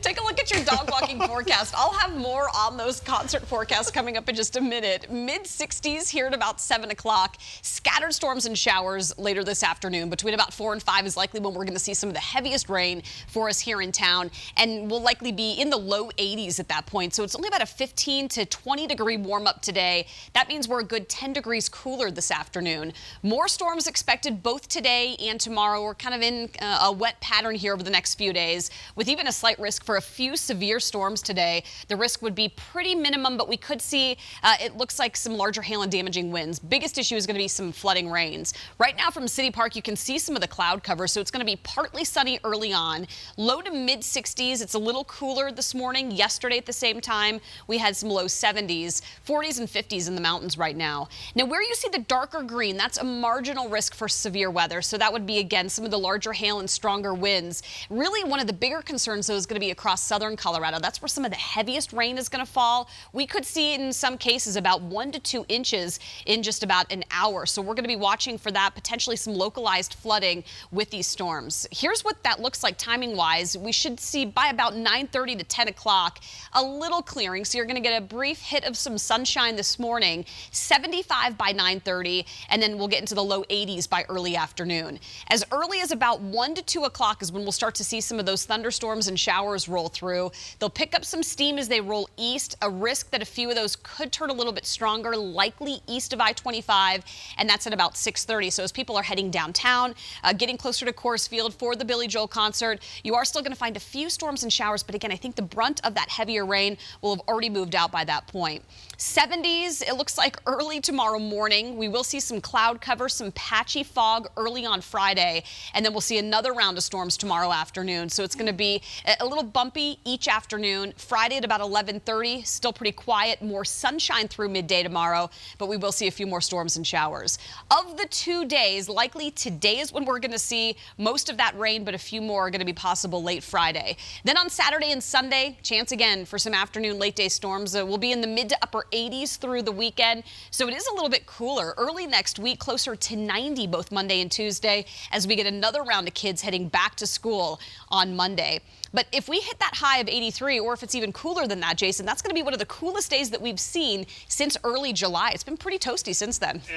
Take a look at your dog walking forecast. I'll have more on those concert forecasts coming up in just a minute. Mid-60s here at about 7 o'clock. Scattered storms and showers later this afternoon. Between about 4 and 5 is likely when we're going to see some of the heaviest rain for us here in town. And we'll likely be in the low 80s at that point. So it's only about a 15 to 20 degree warm up today. That means we're a good 10 degrees cooler this afternoon. More storms expected both today and tomorrow. We're kind of in a wet pattern here over the next few days, with even a slight risk for a few severe storms today. The risk would be pretty minimum, but we could see, it looks like, some larger hail and damaging winds. Biggest issue is going to be some flooding rains. Right now from City Park, you can see some of the cloud cover, so it's going to be partly sunny early on. Low to mid 60s. It's a little cooler this morning. Yesterday at the same time, we had some low 70s, 40s and 50s in the mountains right now. Now, where you see the darker green, that's a marginal risk for severe weather. So that would be, again, some of the larger hail and stronger winds. Really, one of the bigger concerns, though, is going to be across southern Colorado. That's where some of the heaviest rain is going to fall. We could see in some cases about 1 to 2 inches in just about an hour. So we're going to be watching for that, potentially some localized flooding with these storms. Here's what that looks like timing-wise. We should see by about 9:30 to 10 o'clock a little clearing. So you're going to get a brief hit of some sunshine this morning, 75 by 9:30, and then we'll get into the low 80s by early afternoon. As early as about 1 to 2 o'clock is when we'll start to see some of those thunderstorms and showers roll through. They'll pick up some steam as they roll east, a risk that a few of those could turn a little bit stronger, likely east of I-25, and that's at about 6:30. So as people are heading downtown, getting closer to Coors Field for the Billy Joel concert, you are still going to find a few storms and showers, but again, I think the brunt of that heavier rain will have already moved out by that point. 70s, it looks like early tomorrow morning. We will see some cloud cover, some patchy fog early on Friday, and then we'll see another round of storms tomorrow afternoon. So it's going to be a little bumpy each afternoon. Friday at about 11:30, still pretty quiet, more sunshine through midday tomorrow, but we will see a few more storms and showers. Of the 2 days, likely today is when we're going to see most of that rain, but a few more are going to be possible late Friday. Then on Saturday and Sunday, chance again for some afternoon, late day storms. We'll be in the mid to upper 80s through the weekend, so it is a little bit cooler. Early next week, closer to 90 both Monday and Tuesday, as we get another round of kids heading back to school on Monday. But if we hit that high of 83, or if it's even cooler than that, Jason, that's going to be one of the coolest days that we've seen since early July. It's been pretty toasty since then.